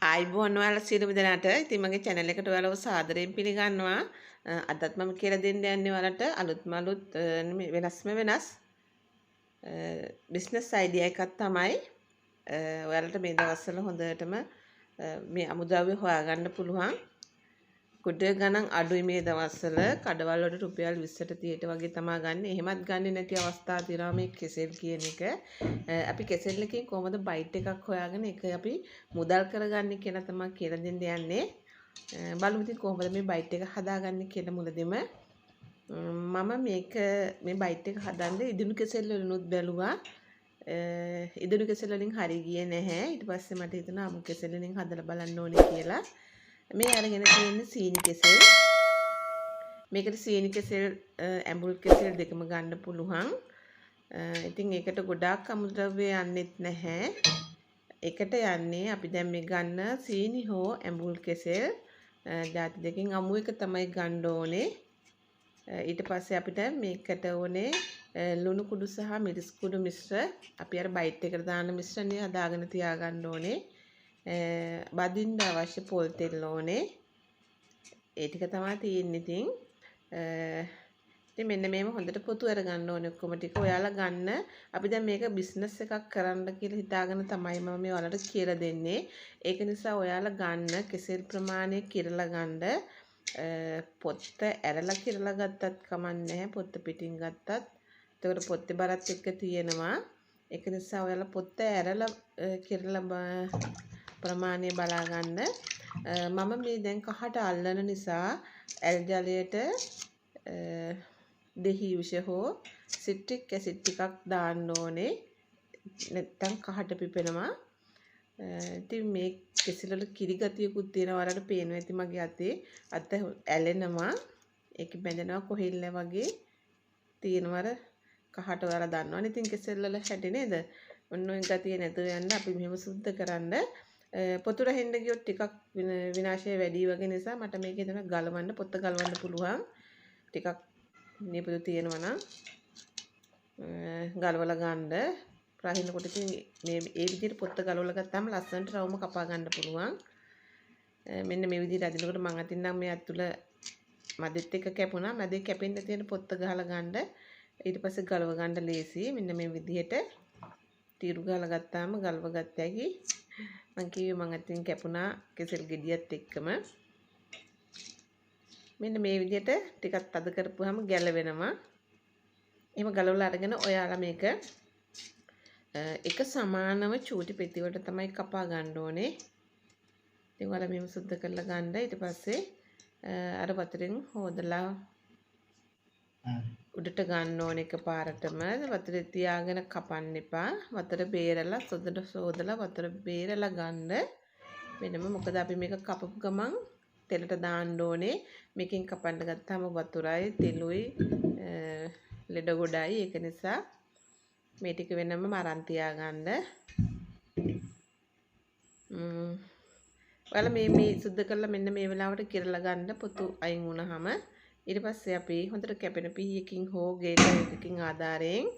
ආයිබෝන් ඔයාලා සියලුම දෙනාට. ඉතින් මගේ channel එකට ඔයාලව සාදරයෙන් පිළිගන්නවා. අදත් මම කියලා දෙන්න යන්නේ ඔයාලට අලුත්ම අලුත් වෙනස්ම වෙනස් බිස්නස් අයිඩියා එකක් තමයි. ඔයාලට මේ දවස්වල හොඳටම මේ අමුද්‍රව්‍ය හොයාගන්න පුළුවන්. කුඩ ගණන් අඩුයි මේ දවස්වල. කඩවල වලට රුපියල් 20ට 30ට වගේ තමයි ගන්න. එහෙමත් ගන්නේ නැති අවස්ථා තියෙනවා මේ කෙසෙල් කියන එක. අපි කෙසෙල් එකකින් කොහොමද බයිට් එකක් හොයාගෙන ඒක අපි මුදල් කරගන්නේ කියලා තමයි කියලා දෙන්න යන්නේ. බලමු ඉතින් කොහොමද මේ බයිට් එක හදාගන්නේ කියලා මුලදෙම. මම මේ බයිට් එක හදන්න ඉදුණු කෙසෙල් වලිනුත් බැලුවා. ඉදුණු කෙසෙල් වලින් හරි ගියේ නැහැ. ඊට පස්සේ මට හිතුණා අමු කෙසෙල් වලින් හදලා බලන්න ඕනේ කියලා. මේ අරගෙන තියෙන්නේ සීනි කෙසෙල්. මේකට සීනි කෙසෙල් ඇඹුල් කෙසෙල් දෙකම ගන්න පුළුවන්. ඉතින් ඒකට ගොඩාක් අමුද්‍රව්‍ය යන්නෙත් නැහැ. එකට යන්නේ අපි දැන් මේ ගන්න සීනි හෝ ඇඹුල් කෙසෙල් ಜಾති දෙකකින් අමු එක තමයි ගන්න ඕනේ. ඊට පස්සේ අපිට මේකට ඕනේ ලුණු කුඩු සහ මිරිස් කුඩු මිශ්‍ර. අපි අර බයිට් එකට දාන මිශ්‍රණය හදාගෙන තියාගන්න ඕනේ. බදින්න අවශ්‍ය පොල් තෙල් ඕනේ. ඒ ටික තමයි තියෙන්නේ. ඉතින් මෙන්න මේව හොඳට පොතු අරගන්න ඕනේ ඔක්කොම ටික. ඔයාලා ගන්න. අපි දැන් මේක බිස්නස් එකක් කරන්න කියලා හිතාගෙන තමයි මම මේ ඔයාලට කියලා දෙන්නේ. ඒක නිසා ඔයාලා ගන්න කෙසෙල් ප්‍රමාණය කිරලා ගන්න. පොත්ත ඇරලා කිරලා ගත්තත් කමක් නැහැ. පොත්ත පිටින් ගත්තත්. එතකොට පොත්තේ බරත් එක්ක තියෙනවා. ඒක නිසා ඔයාලා පොත්ත ඇරලා කිරලා ප්‍රමාණය බලා ගන්න. මම මේ දැන් කහට අල්ලන නිසා ඇල් ජලයට දෙහියුෂ හෝ සිට්‍රික් ඇසිඩ් ටිකක් දාන්න ඕනේ. නැත්තම් කහට පිපෙනවා. ඉතින් මේ කෙසෙල් වල කිරි ගතියකුත් තියෙනවා. ඔයාලට පේනවා ඇති මගේ අතේ. අත ඇලෙනවා. ඒක බැඳෙනවා කොහෙල්ල වගේ තියෙනවා. අර කහට ඔයාලා දන්නවනේ. ඉතින් කෙසෙල් වල හැටි නේද? ඔන්න ඔය ගතිය නැතුව යන්න අපි මෙහෙම සුද්ධ කරන්න. පොතුර හෙන්න ගියොත් ටිකක් විනාශය වැඩි වගේ නිසා මට මේකේ තමයි ගලවන්න පොත්ත ගලවන්න පුළුවන්. ටිකක් නිපුරු තියෙනවා නම් ගලවලා ගන්න. රහිනකොට ඉතින් මේ විදිහට පොත්ත ගලවලා ගත්තාම ලස්සනට රවුම කපා ගන්න පුළුවන්. මෙන්න මේ විදිහට අදිනකොට මම අතින් නම් මේ අතුල මැදෙත් එක කැපුණා. මැදේ කැපෙන්න තියෙන පොත්ත ගහලා ගන්න. ඊට පස්සේ ගලව ගන්න ලේසි. මෙන්න මේ විදිහට තීරු ගහලා ගත්තාම ගලව ගත්ත හැකි. මං කිව්වේ මං අතින් කැපුණා කෙසෙල් ගෙඩියත් එක්කම. මෙන්න මේ විදිහට ටිකක් තද කරපුවාම ගැලවෙනවා. එහෙම ගලවලා අරගෙන ඔයාලා මේක එක සමානව චූටි පෙති වලට තමයි කපා ගන්න ඕනේ. ඉතින් ඔයාලා මෙහෙම සුද්ධ කරලා ගන්න. ඊට පස්සේ අර වතුරෙන් හොදලා උඩට ගන්න ඕනේ එකපාරටම. වතුරේ තියාගෙන කපන්න එපා. වතුර බේරලා සෝදලා වතුර බේරලා ගන්න. වෙනම මොකද අපි මේක කපපු ගමන් තෙලට දාන්න ඕනේ. මේකෙන් කපන්න ගත්තාම වතුරයි තෙලුයි ලෙඩ ගොඩයි. ඒක නිසා මේ ටික වෙනම අරන් තියාගන්න. ඔයාලා මේ සුද්ධ කරලා මෙන්න මේ වෙලාවට කිරලා ගන්න පොතු අයින් වුණාම ඊට පස්සේ අපි හොඳට කැපෙන පීයකින් හෝ ගේටර් එකකින් ආධාරයෙන්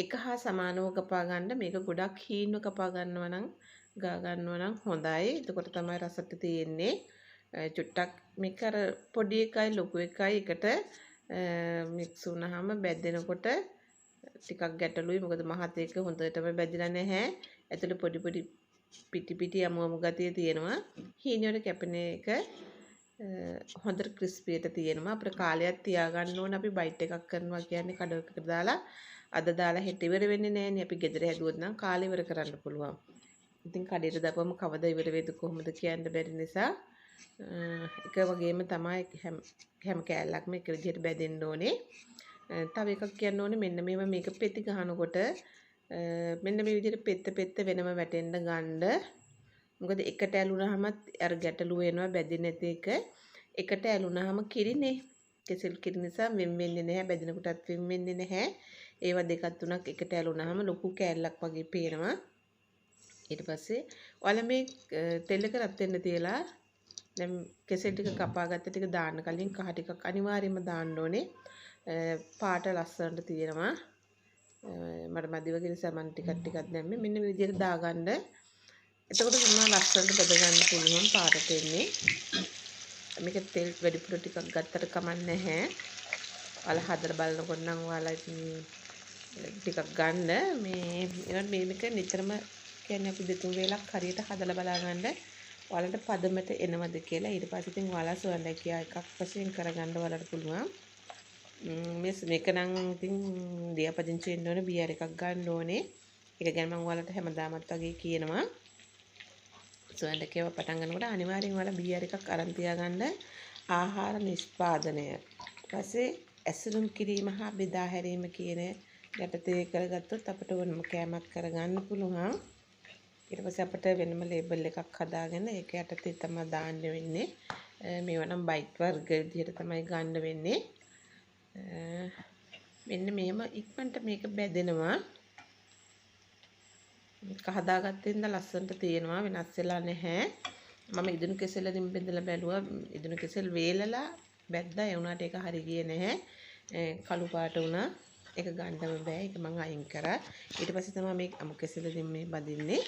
එක හා සමානව කපා ගන්න. මේක ගොඩක් හීන්ව කපා ගන්නවා නම් ගා ගන්නවා නම් හොඳයි. එතකොට තමයි රසට තියෙන්නේ. චුට්ටක් මේක අර පොඩි එකයි ලොකු එකයි එකට මික්ස් වුණාම බැදෙනකොට ටිකක් ගැටලුයි. මොකද මහත් එක හොඳටම බැදිලා නැහැ. ඇතුළේ පොඩි පොඩි පිටි අමු ගතිය තියෙනවා. හීනියට කැපෙන එක හොඳට ක්‍රිස්පියට තියෙනවා. අපිට කාලයක් තියාගන්න ඕන. අපි බයිට් එකක් කරනවා කියන්නේ කඩවකට දාලා අද දාලා හෙට ඉවර වෙන්නේ නැහැනේ. අපි ගෙදර හැදුවොත් නම් කාලේ ඉවර කරන්න පුළුවන්. ඉතින් කඩේට දාපුවම කවදා ඉවර වෙයිද කොහොමද කියන්න බැරි නිසා එක වගේම තමයි හැම කෑල්ලක්ම එක විදිහට බැදෙන්න ඕනේ. තව එකක් කියන්න ඕනේ මෙන්න මේක පෙති ගහනකොට මෙන්න මේ විදිහට පෙත්ත වෙනම වැටෙන්න ගන්න. මොකද එකට ඇලුනහම අර ගැටලු වෙනවා බැදෙන්නේ නැති එක. එකට ඇලුනහම කිරිනේ. කෙසෙල් කිරි නිසා වෙන් වෙන්නේ නැහැ. බැදිනකොටත් වෙන් වෙන්නේ නැහැ. ඒවා දෙකක් තුනක් එකට ඇලුනහම ලොකු කෑල්ලක් වගේ පේනවා. ඊට පස්සේ ඔයාලා මේ තෙල් එක රත් වෙන්න තියලා දැන් කෙසෙල් ටික කපාගත්ත ටික දාන්න කලින් කහ ටිකක් අනිවාර්යයෙන්ම දාන්න ඕනේ. පාට ලස්සනට තියෙනවා. මට මදි වගේ නිසා මම ටිකක් දැම්මේ. මෙන්න මේ විදිහට දාගන්න. එතකොට තමයි ලස්සනට බෙද ගන්න පුළුවන් පාටට එන්නේ. මේක තෙල් වැඩිපුර ටිකක් ගත්තට කමක් නැහැ. ඔයාලා හදලා බලනකොට නම් ඔයාලා ඉතින් ටිකක් ගන්න මේක නිතරම කියන්නේ අපි දෙතුන් වේලක් හරියට හදලා බලා ගන්න ඔයාලට පදමට එනවද කියලා. ඊට පස්සේ ඉතින් ඔයාලා සුවඳකියා එකක් වශයෙන් කරගන්න ඔයාලට පුළුවන්. මේක නම් ඉතින් දියාපදිංචි වෙන්න ඕනේ, බියර් එකක් ගන්න ඕනේ. ඒක ගැන මම ඔයාලට හැමදාමත් වගේ කියනවා. සුවඳකියාව පටන් ගන්නකොට අනිවාර්යෙන් ඔයාලා බියර් එකක් අරන් තියාගන්න. ආහාර නිෂ්පාදනය. ඊපස්සේ ඇසුරුම් කිරීම හා බෙදා හැරීම කියන යටතේ කරගත්තොත් අපිට වෙනම කෑමක් කරගන්න පුළුවන්. ඊට පස්සේ අපිට වෙනම ලේබල් එකක් හදාගෙන ඒක යටතේ තමයි දාන්න වෙන්නේ. මේවා නම් බයිට් වර්ග විදිහට තමයි ගන්න වෙන්නේ. මෙන්න මෙහෙම ඉක්මනට මේක බැදෙනවා. මේක හදාගත්තේ ඉඳලා ලස්සනට තියෙනවා, වෙනස් වෙලා නැහැ. මම ඉදුණු කෙසෙල් වලින් බෙදලා බැලුවා. ඉදුණු කෙසෙල් වේලලා බැද්දා ඒ වුණාට ඒක හරි ගියේ නැහැ. කළු පාට වුණා. ඒක ගන්නම බෑ. ඒක මම අයින් කරා. ඊට පස්සේ තමයි මේ අමු කෙසෙල් වලින් මේ බදින්නේ.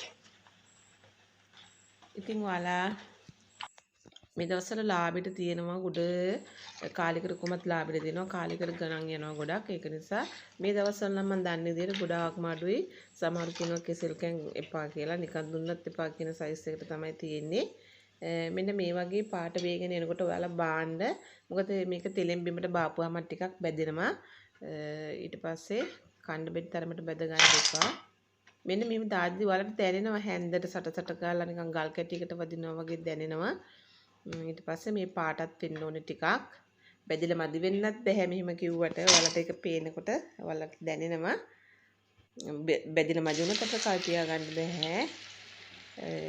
ඉතින් ඔයාලා මේ දවස්වල ලාභෙට තියෙනවා ගොඩ කාලිකර කොමත් ලාභෙට දෙනවා. කාලිකර ගණන් යනවා ගොඩක්. ඒක නිසා මේ දවස්වල නම් මම දන්නේ විදිහට ගොඩාක්ම අඩුයි. සමහරු කියනවා කෙසෙල් කැන් එපා කියලා. නිකන් දුන්නත් එපා කියන සයිස් එකට තමයි තියෙන්නේ. මෙන්න මේ වගේ පාට වේගෙන එනකොට ඔයාලා බාන්න. මොකද මේක තෙලෙන් බිමට බාපුවාම ටිකක් බැදෙනවා. ඊට පස්සේ කණ්ඩ බෙඩ තරමට බැද ගන්න එපා. මෙන්න මෙහෙම දාද්දි ඔයාලට දැනෙනවා හැන්දට සට ගාලා නිකන් ගල් කැටියකට වදිනවා වගේ දැනෙනවා. ඊට පස්සේ මේ පාටත් වෙන්න ඕනේ ටිකක්. බැදිලා මදි වෙන්නත් බෑ මෙහෙම කිව්වට. ඔයාලට ඒක පේනකොට ඔයාලට දැනෙනවා. බැදිලා මදි වුණොත් අපිට කල් තියා ගන්න බෑ.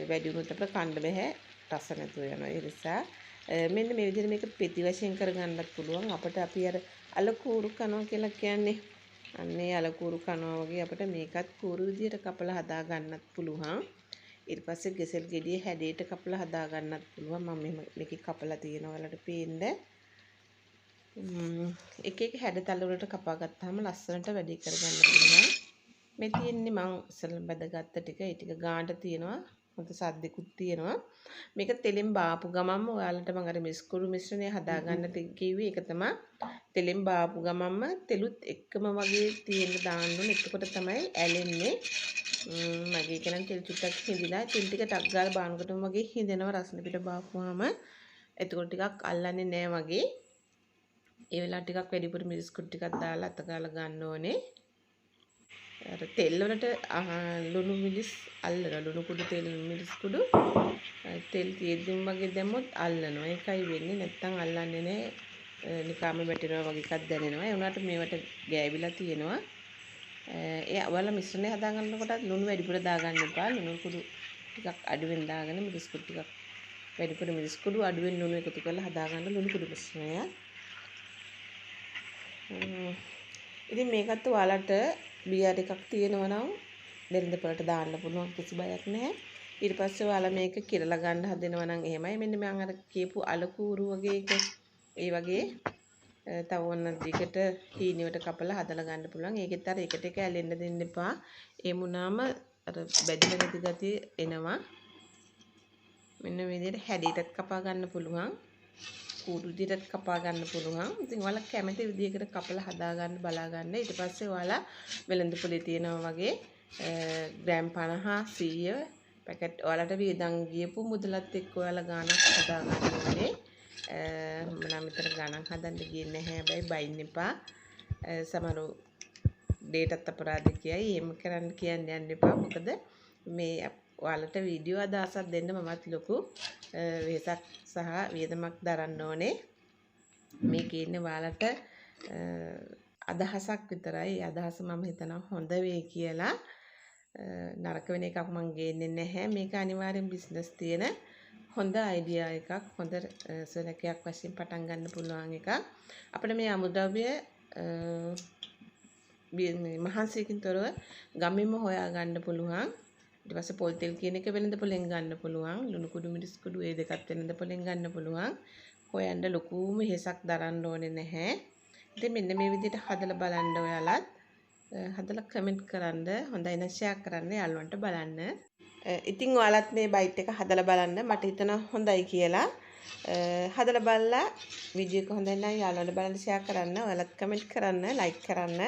වැඩි වුණොත් අපිට කන්න බෑ. රස නැතුව යනවා. ඒ නිසා මෙන්න මේ විදිහට මේක පෙති වශයෙන් කරගන්නත් පුළුවන්. අපිට අපි අර අලකූරු කනවා කියලා කියන්නේ. අන්නේ අලකූරු කනවා වගේ අපිට මේකත් කූරු විදිහට කපලා හදා ගන්නත් පුළුවන්. ඊට පස්සේ ගෙසෙල් ගෙඩිය හැඩයට කපලා හදා ගන්නත් පුළුවන්. මම මෙහෙම මේකේ කපලා තියෙනවා ඔයාලට පේන්න. එක එක හැඩතල වලට කපා ගත්තාම ලස්සනට වැඩි කරගන්න පුළුවන්. මේ තියෙන්නේ මං ඉස්සෙල්ලා බැදගත්ත ටික. ඒ ටික ගානට තියෙනවා. හොඳ සද්දෙකුත් තියෙනවා. මේක තෙලෙන් බාපු ගමන්ම ඔයාලට මම අර මිස්කුරු මිශ්‍රණය හදා ගන්න කිව්වේ ඒක තමයි. තෙලෙන් බාපු ගමන්ම තෙලුත් එක්කම වගේ තියෙන්න දාන්න ඕනේ. එතකොට තමයි ඇලෙන්නේ. මගේ එක නම් තෙල් චුට්ටක් හිඳිලා තෙල් ටික ටක් ගාලා බානකොටම වගේ හිඳෙනවා රස්න පිට බාපුවාම. එතකොට ටිකක් අල්ලන්නේ නැහැ වගේ. ඒ වෙලාව ටිකක් වැඩිපුර මිරිස් කුඩු ටිකක් දාලා අත ගාලා ගන්න ඕනේ. අර තෙල් වලට ලුණු මිරිස් අල්ලනවා. ලුණු කුඩු තෙල් මිරිස් කුඩු තෙල් තියෙද්දිම වගේ දැම්මොත් අල්ලනවා. ඒකයි වෙන්නේ. නැත්තම් අල්ලන්නේ නැහැ. නිකාම වැටෙනවා වගේ එකක් දැනෙනවා. ඒ වුණාට මේවට ගෑවිලා තියෙනවා. ඔයාලා මිශ්‍රණය හදා ගන්නකොට ලුණු වැඩිපුර දාගන්න එපා. ලුණු කුඩු ටිකක් අඩුවෙන් දාගෙන මිරිස් කුඩු ටිකක් වැඩිපුර මිරිස් කුඩු අඩුවෙන් ලුණු එකතු කරලා හදා ගන්න ලුණු කුඩු මිශ්‍රණය. ඉතින් මේකත් ඔයාලට බියර් එකක් තියෙනවා නම් දෙරඳ පොළට දාන්න පුළුවන් කිසි බයක් නැහැ. ඊට පස්සේ ඔයාලා මේක කිරලා ගන්න හදනවා නම් එහෙමයි. මෙන්න මම අර කියපු අලකූරු වගේ එක ඒ වගේ තව ඔන්න දිගට හීනියට කපලා හදලා ගන්න පුළුවන්. ඒකෙත් අර එකට එක ඇලෙන්න දෙන්න එපා. ඒ වුණාම අර බැදිලා නැති ගතිය එනවා. මෙන්න මේ විදිහට හැඩයටත් කපා ගන්න පුළුවන්. කූඩු විදිහට කපා ගන්න පුළුවන්. ඉතින් ඔයාලා කැමති විදිහකට කපලා හදා ගන්න බලා ගන්න. ඊට පස්සේ ඔයාලා වෙළඳ පොලේ තියෙනවා වගේ ග්‍රෑම් 50 100 පැකට් ඔයාලට වියදම් ගියපු මුදලත් එක්ක ඔයාලා ගාණක් හදා ගන්න ඕනේ. මම නම් විතර ගණන් හදන්න ගියේ නැහැ. හැබැයි බයින් එපා. සමහරව ඩේටත් අපරාධ කියයි. එහෙම කරන්න කියන්න යන්න එපා. මොකද මේ ඔයාලට වීඩියෝ අදහසක් දෙන්න මමත් ලොකු වෙහසක් සහ වියදමක් දරන්න ඕනේ. මේකේ ඉන්නේ ඔයාලට අදහසක් විතරයි. ඒ අදහස මම හිතනවා හොඳ වෙයි කියලා. නරක වෙන එකක් මම ගේන්නේ නැහැ. මේක අනිවාර්යෙන් බිස්නස් තියෙන හොඳ අයිඩියා එකක්. හොඳ සෙනගයක් වශයෙන් පටන් ගන්න පුළුවන් එකක්. අපිට මේ අමුද්‍රව්‍ය මහන්සියකින් තොරව ගමින්ම හොයා ගන්න පුළුවන්. ඊට පස්සේ පොල් තෙල් කියන එක වෙළඳ පොලෙන් ගන්න පුළුවන්. ලුණු කුඩු මිරිස් කුඩු ඒ දෙකත් වෙළඳ පොලෙන් ගන්න පුළුවන්. හොයන්න ලොකුම වෙහසක් දරන්න ඕනේ නැහැ. ඉතින් මෙන්න මේ විදිහට හදලා බලන්න ඔයාලත්. හදලා කමෙන්ට් කරන්න. හොඳයි නම් ෂෙයා කරන්න යාළුවන්ට බලන්න. ඉතින් ඔයාලත් මේ බයිට් එක හදලා බලන්න. මට හිතෙනවා හොඳයි කියලා. හදලා බලලා වීඩියෝ එක හොඳයි නම් යාළුවන්ට බලන්න ෂෙයා කරන්න. ඔයාලත් කමෙන්ට් කරන්න, ලයික් කරන්න.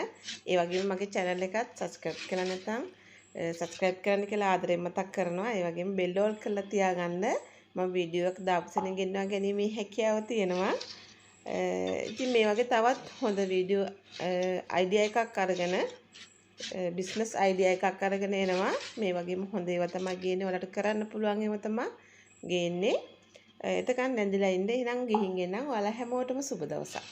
ඒ වගේම මගේ channel එකත් subscribe කරලා නැත්නම් subscribe කරන්න කියලා ආදරෙන් මතක් කරනවා. ඒ වගේම bell all කරලා තියාගන්න. මම වීඩියෝ එක දාපු සෙනින් ගෙන්වා ගැනීමේ හැකියාව තියෙනවා. ඉතින් මේ වගේ තවත් හොඳ වීඩියෝ අයිඩියා එකක් අරගෙන බිස්නස් අයිඩියා එකක් අරගෙන එනවා. මේ වගේම හොඳ ඒවා තමයි ගේන්නේ. ඔයාලට කරන්න පුළුවන් ඒවා තමයි ගේන්නේ. එතකන් නැඳිලා ඉන්න. එහෙනම් ගිහින් එන්නම්. ඔයාලා හැමෝටම සුබ දවසක්.